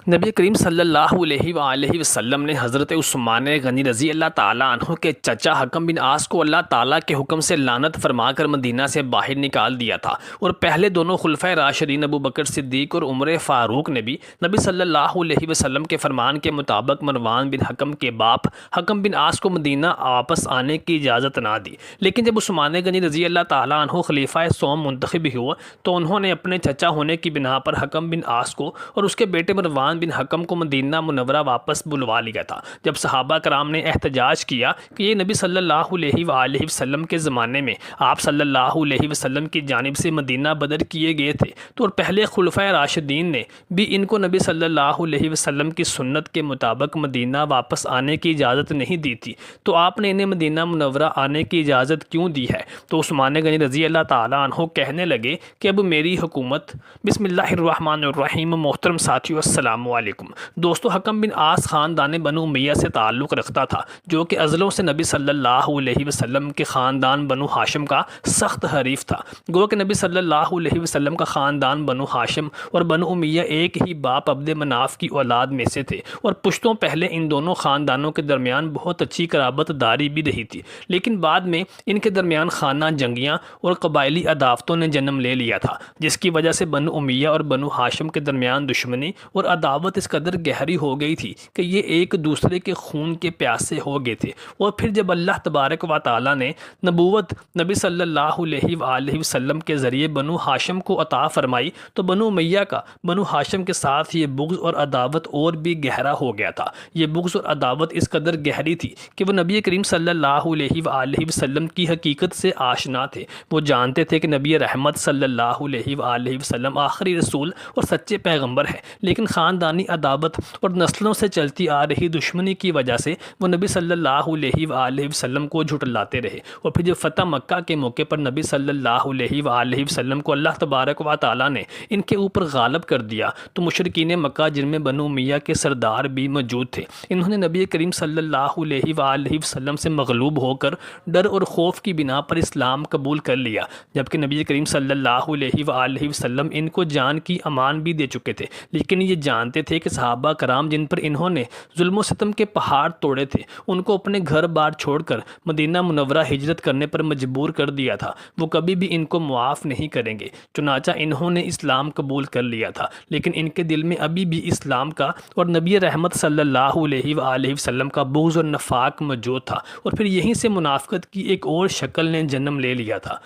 نبی کریم صلی اللہ علیہ وآلہ وسلم نے حضرت عثمان غنی رضی اللہ تعالیٰ عنہ کے چچا حکم بن عاص کو اللہ تعالیٰ کے حکم سے لعنت فرما کر مدینہ سے باہر نکال دیا تھا، اور پہلے دونوں خلفۂ راشدین ابو بکر صدیق اور عمر فاروق نے بھی نبی صلی اللہ علیہ وسلم کے فرمان کے مطابق مروان بن حکم کے باپ حکم بن عاص کو مدینہ واپس آنے کی اجازت نہ دی۔ لیکن جب عثمان غنی رضی اللہ تعالیٰ عنہ خلیفہ سوم منتخب ہوئے تو انہوں نے اپنے چچا ہونے کی بنا پر حکم بن عاص کو اور اس کے بیٹے مروان بن حکم کو مدینہ منورہ واپس بلوا لیا تھا۔ جب صحابہ کرام نے احتجاج کیا کہ یہ نبی صلی اللہ علیہ وآلہ وسلم کے زمانے میں آپ صلی اللہ علیہ وسلم کی جانب سے مدینہ بدر کیے گئے تھے، تو اور پہلے خلفۂ راشدین نے بھی ان کو نبی صلی اللہ علیہ وسلم کی سنت کے مطابق مدینہ واپس آنے کی اجازت نہیں دی تھی، تو آپ نے انہیں مدینہ منورہ آنے کی اجازت کیوں دی ہے؟ تو عثمان غنی رضی اللہ تعالیٰ عنہ کہنے لگے کہ اب میری حکومت بسم اللہ الرحمن الرحیم۔ محترم ساتھیو السلام علیکم دوستو، حکم بن عاص خاندان بنو امیہ سے تعلق رکھتا تھا، جو کہ ازلوں سے نبی صلی اللہ علیہ وسلم کے خاندان بنو ہاشم کا سخت حریف تھا۔ گو کہ نبی صلی اللہ علیہ وسلم کا خاندان بنو ہاشم اور بنو امیہ ایک ہی باپ عبد مناف کی اولاد میں سے تھے، اور پشتوں پہلے ان دونوں خاندانوں کے درمیان بہت اچھی قرابت داری بھی رہی تھی، لیکن بعد میں ان کے درمیان خانہ جنگیاں اور قبائلی عداوتوں نے جنم لے لیا تھا، جس کی وجہ سے بنو امیہ اور بنو ہاشم کے درمیان دشمنی اور عداوت اس قدر گہری ہو گئی تھی کہ یہ ایک دوسرے کے خون کے پیاسے ہو گئے تھے۔ اور پھر جب اللہ تبارک و تعالیٰ نے نبوت نبی صلی اللہ علیہ وآلہ وسلم کے ذریعے بنو ہاشم کو عطا فرمائی تو بنو امیہ کا بنو ہاشم کے ساتھ یہ بغض اور عداوت اور بھی گہرا ہو گیا تھا۔ یہ بغض اور عداوت اس قدر گہری تھی کہ وہ نبی کریم صلی اللہ علیہ وآلہ وسلم کی حقیقت سے آشنا تھے۔ وہ جانتے تھے کہ نبی رحمت صلی اللہ علیہ وآلہ وسلم آخری رسول اور سچے پیغمبر ہے، لیکن خاندانی عداوت اور نسلوں سے چلتی آ رہی دشمنی کی وجہ سے وہ نبی صلی اللہ علیہ وآلہ وسلم کو جھٹلاتے رہے۔ اور پھر جب فتح مکہ کے موقع پر نبی صلی اللہ علیہ وآلہ وسلم کو اللہ تبارک و تعالیٰ نے ان کے اوپر غالب کر دیا تو مشرکین مکہ جن میں بنو امیہ کے سردار بھی موجود تھے، انہوں نے نبی کریم صلی اللہ علیہ وآلہ وسلم سے مغلوب ہو کر ڈر اور خوف کی بنا پر اسلام قبول کر لیا، جبکہ نبی کریم صلی اللہ علیہ وآلہ وسلم ان کو جان کی امان بھی دے چکے تھے، لیکن یہ جانتے تھے کہ صحابہ کرام جن پر انہوں نے ظلم و ستم کے پہاڑ توڑے تھے، ان کو اپنے گھر بار چھوڑ کر مدینہ منورہ ہجرت کرنے پر مجبور کر دیا تھا، وہ کبھی بھی ان کو معاف نہیں کریں گے۔ چنانچہ انہوں نے اسلام قبول کر لیا تھا، لیکن ان کے دل میں ابھی بھی اسلام کا اور نبی رحمت صلی اللہ علیہ وآلہ وسلم کا بغض اور نفاق موجود تھا، اور پھر یہیں سے منافقت کی ایک اور شکل نے جنم لے لیا تھا،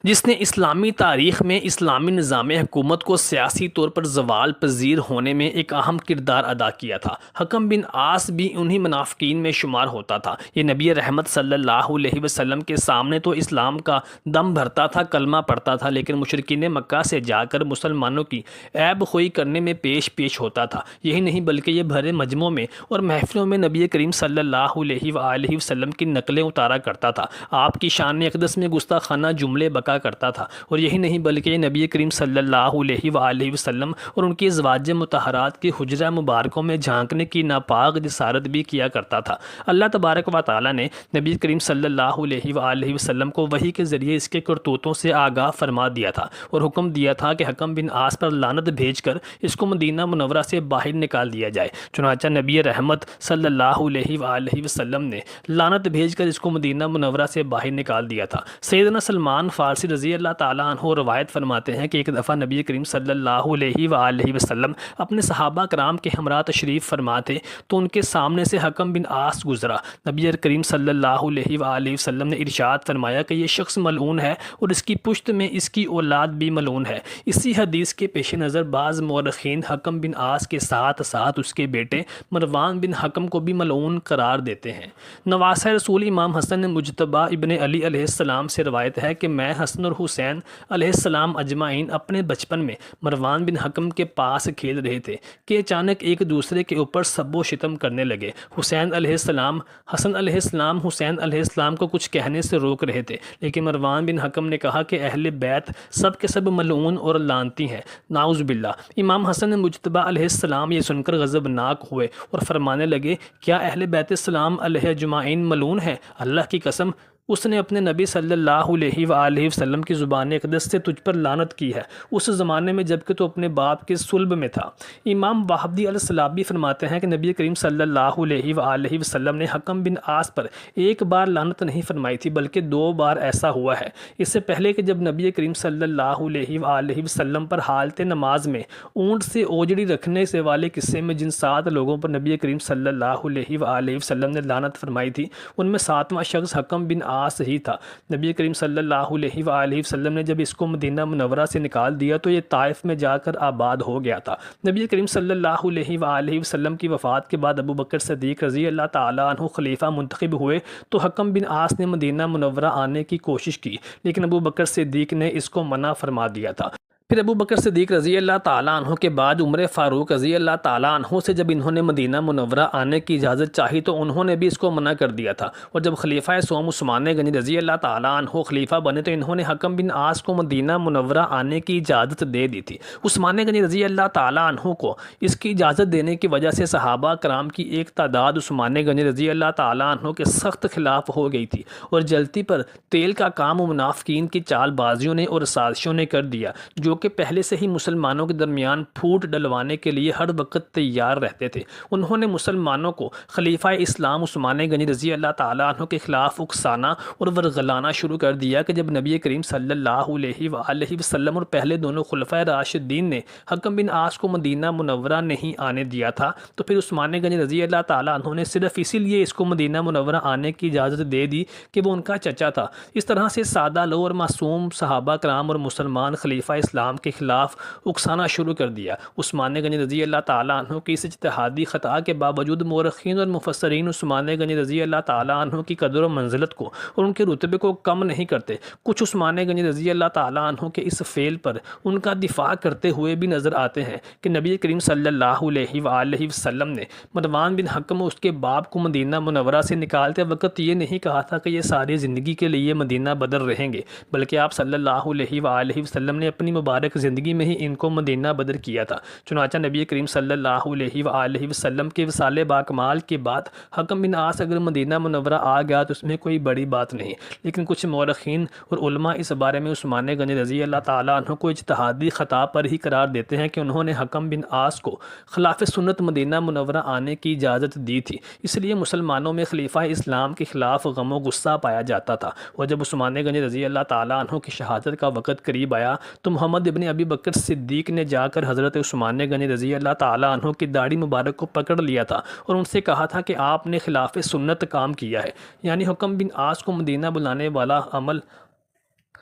جس نے اسلامی تاریخ میں اسلامی نظام حکومت کو سیاسی طور پر زوال پذیر ہونے میں ایک اہم کردار ادا کیا تھا۔ حکم بن عاص بھی انہی منافقین میں شمار ہوتا تھا۔ یہ نبی رحمت صلی اللہ علیہ وسلم کے سامنے تو اسلام کا دم بھرتا تھا، کلمہ پڑھتا تھا، لیکن مشرکین مکہ سے جا کر مسلمانوں کی عیب خوئی کرنے میں پیش ہوتا تھا۔ یہی نہیں بلکہ یہ بھرے مجمعوں میں اور محفلوں میں نبی کریم صلی اللہ علیہ وآلہ وسلم کی نقلیں اتارا کرتا تھا، آپ کی شان اقدس میں گستاخانہ جملے بکا کرتا تھا، اور یہی نہیں بلکہ یہ نبی کریم صلی اللہ علیہ وآلہ وسلم اور ان کی ازواج مطہرات کی حجرہ مبارکوں میں جھانکنے کی ناپاک جسارت بھی کیا کرتا تھا۔ اللہ تبارک و تعالیٰ نے نبی کریم صلی اللہ علیہ وآلہ وسلم کو وحی کے ذریعے اس کے کرتوتوں سے آگاہ فرما دیا تھا اور حکم دیا تھا کہ حکم بن عاص پر لعنت بھیج کر اس کو مدینہ منورہ سے باہر نکال دیا جائے۔ چنانچہ نبی رحمت صلی اللہ علیہ وآلہ وسلم نے لعنت بھیج کر اس کو مدینہ منورہ سے باہر نکال دیا تھا۔ سیدنا سلمان فارسی رضی اللہ تعالیٰ عنہ روایت فرماتے ہیں کہ ایک دفعہ نبی کریم صلی اللہ علیہ وآلہ وسلم اپنے صحابہ کرام کے ہمراہ تشریف فرما تھے تو ان کے سامنے سے حکم بن عاص گزرا۔ نبی کریم صلی اللہ علیہ وآلہ وسلم نے ارشاد فرمایا کہ یہ شخص ملعون ہے اور اس کی پشت میں اس کی اولاد بھی ملعون ہے۔ اسی حدیث کے پیش نظر بعض مورخین حکم بن عاص کے ساتھ ساتھ اس کے بیٹے مروان بن حکم کو بھی ملعون قرار دیتے ہیں۔ نواسہ رسول امام حسن مجتبی ابن علی علیہ السلام سے روایت ہے کہ میں حسن اور حسین علیہ السلام اجمعین اپنے بچپن میں مروان بن حکم کے پاس کھیل رہے تھے کہ اچانک ایک دوسرے کے اوپر سب و شتم کرنے لگے۔ حسین علیہ السلام حسن علیہ السلام حسین علیہ السلام کو کچھ کہنے سے روک رہے تھے، لیکن مروان بن حکم نے کہا کہ اہل بیت سب کے سب ملعون اور لعنتی ہیں، نعوذ باللہ۔ امام حسن مجتبی علیہ السلام یہ سن کر غضبناک ہوئے اور فرمانے لگے، کیا اہل بیت السلام علیہ اجمعین ملعون ہیں؟ اللہ کی قسم اس نے اپنے نبی صلی اللہ علیہ وآلہ وسلم کی زبان اقدس سے تجھ پر لعنت کی ہے، اس زمانے میں جبکہ تو اپنے باپ کے صلب میں تھا۔ امام وہابی السلابی فرماتے ہیں کہ نبی کریم صلی اللہ علیہ وآلہ وسلم نے حکم بن عاص پر ایک بار لعنت نہیں فرمائی تھی بلکہ 2 بار ایسا ہوا ہے۔ اس سے پہلے کہ جب نبی کریم صلی اللہ علیہ وآلہ وسلم پر حالت نماز میں اونٹ سے اوجڑی رکھنے سے والے قصے میں جن 7 لوگوں پر نبی کریم صلی اللہ علیہ وآلہ وسلم نے لعنت فرمائی تھی، ان میں 7واں شخص حکم بن عاص ہی تھا۔ نبی کریم صلی اللہ علیہ وآلہ وسلم نے جب اس کو مدینہ منورہ سے نکال دیا تو یہ طائف میں جا کر آباد ہو گیا تھا۔ نبی کریم صلی اللہ علیہ وآلہ وسلم کی وفات کے بعد ابو بکر صدیق رضی اللہ تعالیٰ عنہ خلیفہ منتخب ہوئے تو حکم بن عاص نے مدینہ منورہ آنے کی کوشش کی، لیکن ابو بکر صدیق نے اس کو منع فرما دیا تھا۔ پھر ابو بکر صدیق رضی اللہ تعالیٰ عنہ کے بعد عمر فاروق رضی اللہ تعالیٰ عنہ سے جب انہوں نے مدینہ منورہ آنے کی اجازت چاہی تو انہوں نے بھی اس کو منع کر دیا تھا، اور جب خلیفہ سوم عثمان غنی رضی اللہ تعالیٰ عنہ خلیفہ بنے تو انہوں نے حکم بن عاص کو مدینہ منورہ آنے کی اجازت دے دی تھی۔ عثمان غنی رضی اللہ تعالیٰ عنہ کو اس کی اجازت دینے کی وجہ سے صحابہ کرام کی ایک تعداد عثمان غنی رضی اللہ تعالیٰ عنہ کے سخت خلاف ہو گئی تھی، اور جلتی پر تیل کا کام منافقین کی چال بازیوں نے اور سازشوں نے کر دیا، جو کہ پہلے سے ہی مسلمانوں کے درمیان پھوٹ ڈلوانے کے لیے ہر وقت تیار رہتے تھے۔ انہوں نے مسلمانوں کو خلیفہ اسلام عثمان غنی رضی اللہ تعالیٰ عنہ کے خلاف اکسانا اور ورغلانا شروع کر دیا کہ جب نبی کریم صلی اللہ علیہ وآلہ وسلم اور پہلے دونوں خلفۂ راشدین نے حکم بن عاص کو مدینہ منورہ نہیں آنے دیا تھا تو پھر عثمان غنی رضی اللہ تعالیٰ عنہ نے صرف اسی لیے اس کو مدینہ منورہ آنے کی اجازت دے دی کہ وہ ان کا چچا تھا۔ اس طرح سے سادہ لو اور معصوم صحابہ کرام اور مسلمان خلیفہ اسلام کے خلاف اکسانا شروع کر دیا۔ عثمان غنی رضی اللہ تعالیٰ عنہ کی اس اجتہادی خطا کے باوجود مورخین اور مفسرین عثمان غنی رضی اللہ تعالیٰ عنہ کی قدر و منزلت کو اور ان کے رتبے کو کم نہیں کرتے۔ کچھ عثمان غنی رضی اللہ تعالیٰ عنہ کے اس فعل پر ان کا دفاع کرتے ہوئے بھی نظر آتے ہیں کہ نبی کریم صلی اللہ علیہ وآلہ وسلم نے مروان بن حکم اور اس کے باپ کو مدینہ منورہ سے نکالتے وقت یہ نہیں کہا تھا کہ یہ ساری زندگی کے لیے مدینہ بدر رہیں گے، بلکہ آپ صلی اللہ علیہ وآلہ وسلم نے اپنی مبارک زندگی میں ہی ان کو مدینہ بدر کیا تھا۔ چنانچہ نبی کریم صلی اللہ علیہ وآلہ وسلم کے وصال باکمال کے بعد حکم بن عاص اگر مدینہ منورہ آ گیا تو اس میں کوئی بڑی بات نہیں، لیکن کچھ مورخین اور علماء اس بارے میں عثمان غنی رضی اللہ تعالیٰ عنہ کو اجتہادی خطا پر ہی قرار دیتے ہیں کہ انہوں نے حکم بن عاص کو خلاف سنت مدینہ منورہ آنے کی اجازت دی تھی، اس لیے مسلمانوں میں خلیفہ اسلام کے خلاف غم و غصہ پایا جاتا تھا۔ اور جب عثمان غنی رضی اللہ تعالیٰ عنہ کی شہادت کا وقت قریب آیا تو محمد ابن ابی بکر صدیق نے جا کر حضرت عثمان غنی رضی اللہ تعالیٰ عنہ کی داڑھی مبارک کو پکڑ لیا تھا اور ان سے کہا تھا کہ آپ نے خلاف سنت کام کیا ہے، یعنی حکم بن عاص کو مدینہ بلانے والا عمل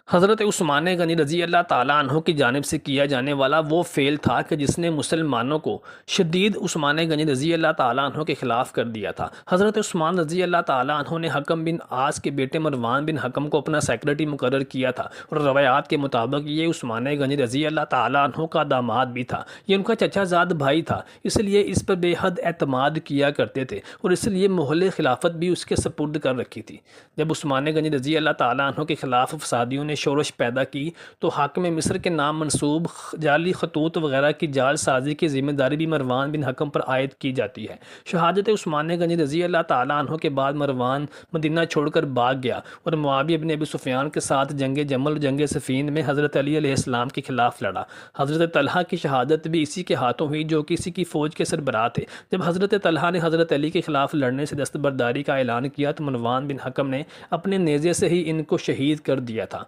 حضرت عثمان غنی رضی اللہ تعالیٰ عنہ کی جانب سے کیا جانے والا وہ فعل تھا کہ جس نے مسلمانوں کو شدید عثمان غنی رضی اللہ تعالیٰ عنہ کے خلاف کر دیا تھا۔ حضرت عثمان رضی اللہ تعالیٰ عنہ نے حکم بن عاص کے بیٹے مروان بن حکم کو اپنا سیکرٹری مقرر کیا تھا، اور روایات کے مطابق یہ عثمان غنی رضی اللہ تعالیٰ عنہ کا داماد بھی تھا، یہ ان کا چچا زاد بھائی تھا، اس لیے اس پر بے حد اعتماد کیا کرتے تھے اور اس لیے مہل خلافت بھی اس کے سپرد کر رکھی تھی۔ جب عثمان غنی رضی اللہ تعالیٰ عنہ کے خلاف فسادیوں نے شورش پیدا کی تو حاکم مصر کے نام منسوب جعلی خطوط وغیرہ کی جال سازی کی ذمہ داری بھی مروان بن حکم پر عائد کی جاتی ہے۔ شہادت عثمان غنی رضی اللہ تعالیٰ عنہ کے بعد مروان مدینہ چھوڑ کر بھاگ گیا اور معاویہ بن ابی سفیان کے ساتھ جنگ جمل اور جنگ صفین میں حضرت علی علیہ السلام کے خلاف لڑا۔ حضرت طلحہ کی شہادت بھی اسی کے ہاتھوں ہوئی جو کسی کی فوج کے سربراہ تھے۔ جب حضرت طلحہ نے حضرت علی کے خلاف لڑنے سے دستبرداری کا اعلان کیا تو مروان بن حکم نے اپنے نیزے سے ہی ان کو شہید کر دیا تھا۔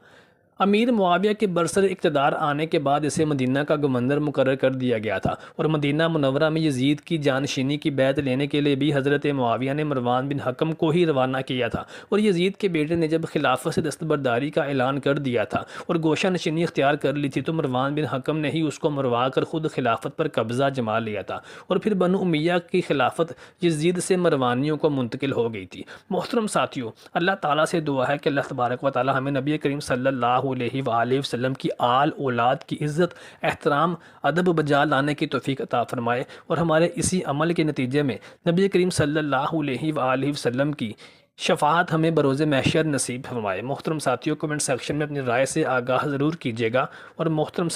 امیر معاویہ کے برسر اقتدار آنے کے بعد اسے مدینہ کا گورنر مقرر کر دیا گیا تھا، اور مدینہ منورہ میں یزید کی جانشینی کی بیعت لینے کے لیے بھی حضرت معاویہ نے مروان بن حکم کو ہی روانہ کیا تھا، اور یزید کے بیٹے نے جب خلافت سے دستبرداری کا اعلان کر دیا تھا اور گوشہ نشینی اختیار کر لی تھی تو مروان بن حکم نے ہی اس کو مروا کر خود خلافت پر قبضہ جما لیا تھا، اور پھر بنو امیہ کی خلافت یزید سے مروانیوں کو منتقل ہو گئی تھی۔ محترم ساتھیو، اللہ تعالیٰ سے دعا ہے کہ اللہ تبارک و تعالیٰ ہمیں نبی کریم صلی اللہ علیہ وآلہ وسلم کی آل اولاد کی عزت، احترام، ادب بجا لانے کی توفیق عطا فرمائے، اور ہمارے اسی عمل کے نتیجے میں نبی کریم صلی اللہ علیہ وآلہ وسلم کی شفاعت ہمیں بروز محشر نصیب فرمائے۔ محترم ساتھیوں، کمنٹ سیکشن میں اپنی رائے سے آگاہ ضرور کیجیے گا، اور محترم